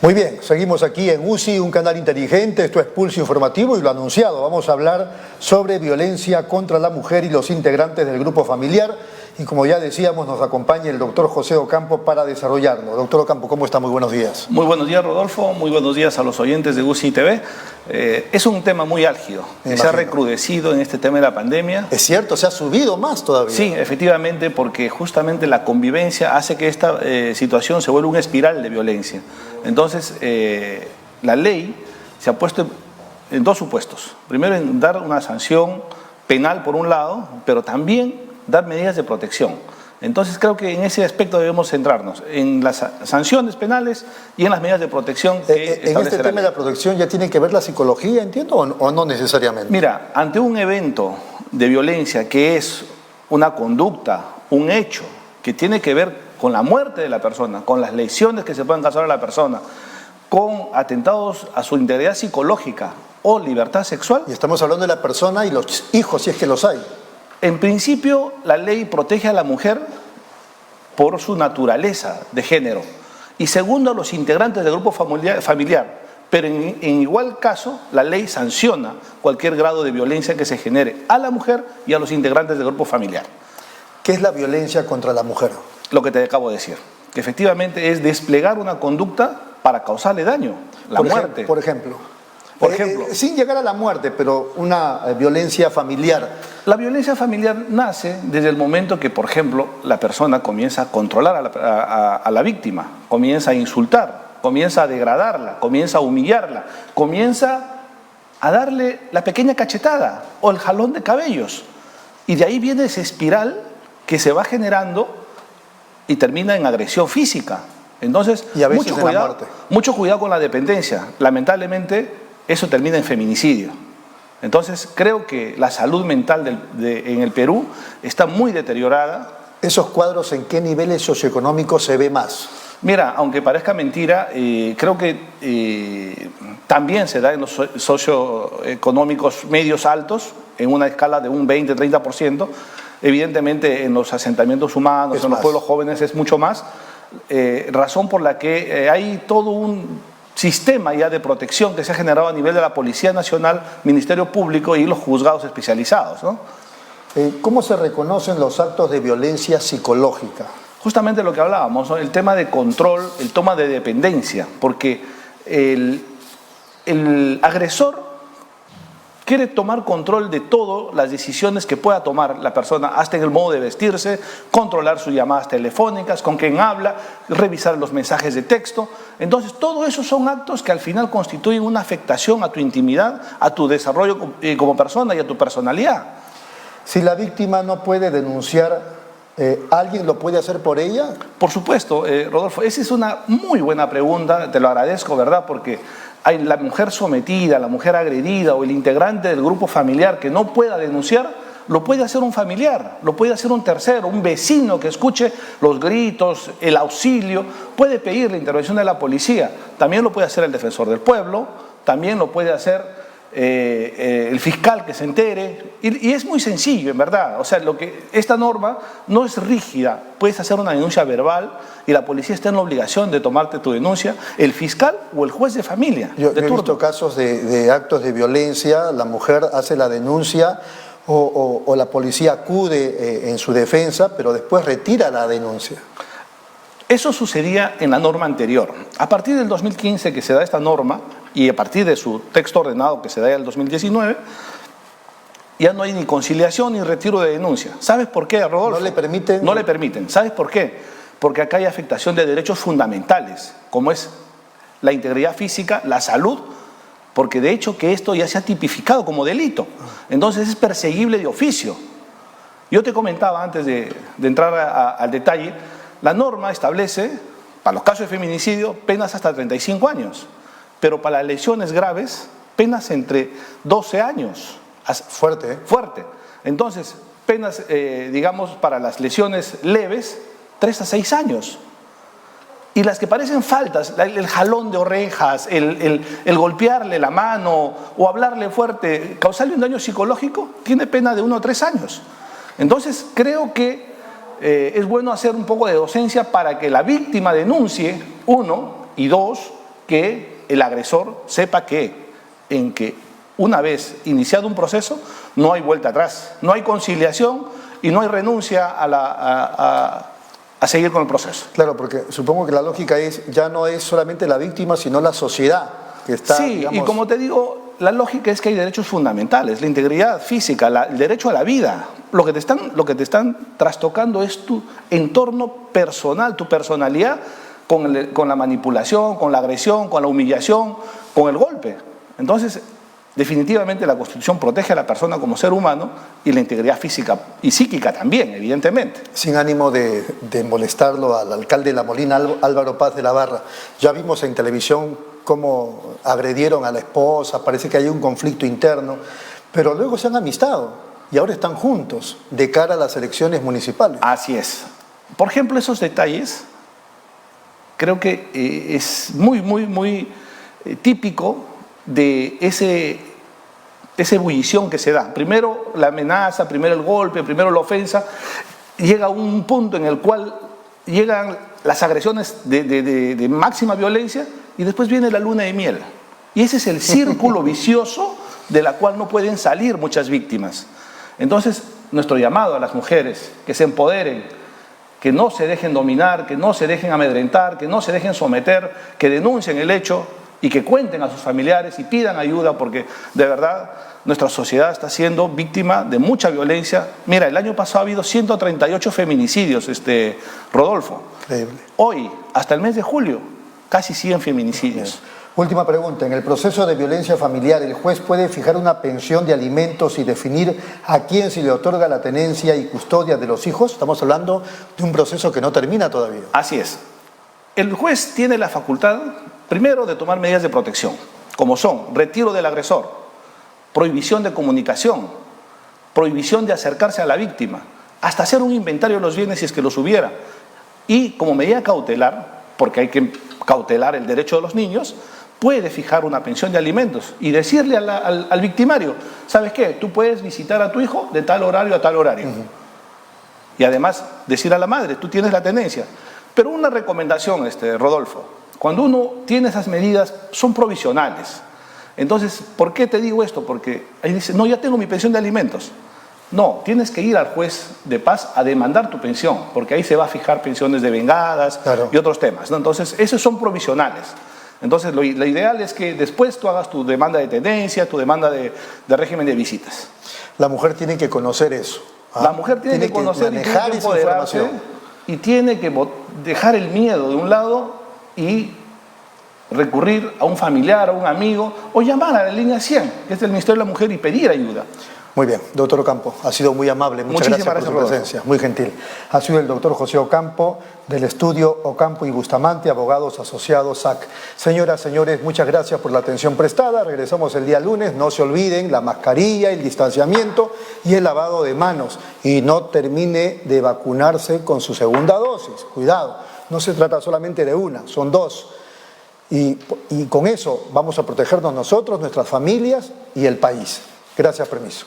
Muy bien, seguimos aquí en UCI, un canal inteligente, esto es Pulso Informativo y lo anunciado, vamos a hablar sobre violencia contra la mujer y los integrantes del grupo familiar y como ya decíamos nos acompaña el doctor José Ocampo para desarrollarlo. Doctor Ocampo, ¿cómo está? Muy buenos días. Muy buenos días, Rodolfo, muy buenos días a los oyentes de UCI TV. Es un tema muy álgido, que se ha recrudecido en este tema de la pandemia. Es cierto, se ha subido más todavía. Sí, efectivamente, porque justamente la convivencia hace que esta situación se vuelva una espiral de violencia. Entonces, la ley se ha puesto en dos supuestos. Primero, en dar una sanción penal por un lado, pero también dar medidas de protección. Entonces, creo que en ese aspecto debemos centrarnos, en las sanciones penales y en las medidas de protección que en este tema de la protección ya tiene que ver la psicología, entiendo, o no necesariamente. Mira, ante un evento de violencia que es una conducta, un hecho que tiene que ver con la muerte de la persona, con las lesiones que se pueden causar a la persona, con atentados a su integridad psicológica o libertad sexual. Y estamos hablando de la persona y los hijos, si es que los hay. En principio, la ley protege a la mujer por su naturaleza de género. Y segundo, a los integrantes del grupo familiar. Pero en igual caso, la ley sanciona cualquier grado de violencia que se genere a la mujer y a los integrantes del grupo familiar. ¿Qué es la violencia contra la mujer? Lo que te acabo de decir, que efectivamente es desplegar una conducta para causarle daño, la muerte. Por ejemplo, sin llegar a la muerte, pero una violencia familiar. La violencia familiar nace desde el momento que, por ejemplo, la persona comienza a controlar a la víctima, comienza a insultar, comienza a degradarla, comienza a humillarla, comienza a darle la pequeña cachetada o el jalón de cabellos. Y de ahí viene esa espiral que se va generando y termina en agresión física. Entonces, y a veces en la muerte. Mucho cuidado con la dependencia. Lamentablemente, eso termina en feminicidio. Entonces, creo que la salud mental en el Perú está muy deteriorada. ¿Esos cuadros en qué niveles socioeconómicos se ve más? Mira, aunque parezca mentira, creo que también se da en los socioeconómicos medios altos, en una escala de un 20-30%. Evidentemente, en los asentamientos humanos, en los pueblos jóvenes es mucho más. Razón por la que hay todo un sistema ya de protección que se ha generado a nivel de la Policía Nacional, Ministerio Público y los juzgados especializados, ¿no? ¿Cómo se reconocen los actos de violencia psicológica? Justamente lo que hablábamos, ¿no? El tema de control, el tema de dependencia, porque el agresor quiere tomar control de todas las decisiones que pueda tomar la persona, hasta en el modo de vestirse, controlar sus llamadas telefónicas, con quién habla, revisar los mensajes de texto. Entonces, todo eso son actos que al final constituyen una afectación a tu intimidad, a tu desarrollo como persona y a tu personalidad. Si la víctima no puede denunciar, ¿alguien lo puede hacer por ella? Por supuesto, Rodolfo, esa es una muy buena pregunta, te lo agradezco, ¿verdad? Porque hay la mujer sometida, la mujer agredida o el integrante del grupo familiar que no pueda denunciar, lo puede hacer un familiar, lo puede hacer un tercero, un vecino que escuche los gritos, el auxilio, puede pedir la intervención de la policía, también lo puede hacer el defensor del pueblo, también lo puede hacer el fiscal que se entere, y es muy sencillo en verdad. O sea, esta norma no es rígida, puedes hacer una denuncia verbal y la policía está en la obligación de tomarte tu denuncia, el fiscal o el juez de familia. Yo he visto casos de actos de violencia, la mujer hace la denuncia o la policía acude en su defensa, pero después retira la denuncia. Eso sucedía en la norma anterior. A partir del 2015 que se da esta norma, y a partir de su texto ordenado que se da en el 2019, ya no hay ni conciliación ni retiro de denuncia. ¿Sabes por qué, Rodolfo? ¿No le permiten? No le permiten. ¿Sabes por qué? Porque acá hay afectación de derechos fundamentales, como es la integridad física, la salud, porque de hecho que esto ya se ha tipificado como delito. Entonces es perseguible de oficio. Yo te comentaba antes de entrar al detalle, la norma establece, para los casos de feminicidio, penas hasta 35 años. Pero para las lesiones graves, penas entre 12 años. Fuerte, ¿eh? Fuerte. Entonces, penas, digamos, para las lesiones leves, 3 a 6 años. Y las que parecen faltas, el jalón de orejas, el golpearle la mano o hablarle fuerte, causarle un daño psicológico, tiene pena de 1 a 3 años. Entonces, creo que es bueno hacer un poco de docencia para que la víctima denuncie, 1, y 2, que el agresor sepa que una vez iniciado un proceso no hay vuelta atrás, no hay conciliación y no hay renuncia a seguir con el proceso. Claro, porque supongo que la lógica ya no es solamente la víctima, sino la sociedad que está, sí, digamos... y como te digo, la lógica es que hay derechos fundamentales, la integridad física, el derecho a la vida. Lo que te están trastocando es tu entorno personal, tu personalidad, con la manipulación, con la agresión, con la humillación, con el golpe. Entonces, definitivamente la Constitución protege a la persona como ser humano y la integridad física y psíquica también, evidentemente. Sin ánimo de molestarlo al alcalde de La Molina, Álvaro Paz de la Barra, ya vimos en televisión cómo agredieron a la esposa, parece que hay un conflicto interno, pero luego se han amistado y ahora están juntos de cara a las elecciones municipales. Así es. Por ejemplo, esos detalles creo que es muy típico de esa ebullición que se da. Primero la amenaza, primero el golpe, primero la ofensa. Llega un punto en el cual llegan las agresiones de máxima violencia y después viene la luna de miel. Y ese es el círculo vicioso de la cual no pueden salir muchas víctimas. Entonces, nuestro llamado a las mujeres que se empoderen, que no se dejen dominar, que no se dejen amedrentar, que no se dejen someter, que denuncien el hecho y que cuenten a sus familiares y pidan ayuda, porque de verdad nuestra sociedad está siendo víctima de mucha violencia. Mira, el año pasado ha habido 138 feminicidios, Rodolfo. Increíble. Hoy, hasta el mes de julio, casi 100 feminicidios. Bien. Última pregunta. En el proceso de violencia familiar, ¿el juez puede fijar una pensión de alimentos y definir a quién se le otorga la tenencia y custodia de los hijos? Estamos hablando de un proceso que no termina todavía. Así es. El juez tiene la facultad, primero, de tomar medidas de protección, como son retiro del agresor, prohibición de comunicación, prohibición de acercarse a la víctima, hasta hacer un inventario de los bienes si es que los hubiera. Y como medida cautelar, porque hay que cautelar el derecho de los niños, puede fijar una pensión de alimentos y decirle al victimario, ¿sabes qué? Tú puedes visitar a tu hijo de tal horario a tal horario. Y además decir a la madre, tú tienes la tenencia. Pero una recomendación, Rodolfo, cuando uno tiene esas medidas, son provisionales. Entonces, ¿por qué te digo esto? Porque ahí dice, no, ya tengo mi pensión de alimentos. No, tienes que ir al juez de paz a demandar tu pensión, porque ahí se va a fijar pensiones de vengadas, claro, y otros temas, ¿no? Entonces, esos son provisionales. Entonces, lo ideal es que después tú hagas tu demanda de tenencia, tu demanda de régimen de visitas. La mujer tiene que conocer eso. La mujer tiene que conocer, manejar esa información. Y tiene que dejar el miedo de un lado y recurrir a un familiar, a un amigo, o llamar a la línea 100, que es del Ministerio de la Mujer, y pedir ayuda. Muy bien, doctor Ocampo, ha sido muy amable, muchas gracias por su presencia, muy gentil. Ha sido el doctor José Ocampo, del estudio Ocampo y Bustamante, abogados asociados SAC. Señoras, señores, muchas gracias por la atención prestada. Regresamos el día lunes. No se olviden la mascarilla, el distanciamiento y el lavado de manos. Y no termine de vacunarse con su segunda dosis. Cuidado, no se trata solamente de una, son dos. Y con eso vamos a protegernos nosotros, nuestras familias y el país. Gracias, permiso.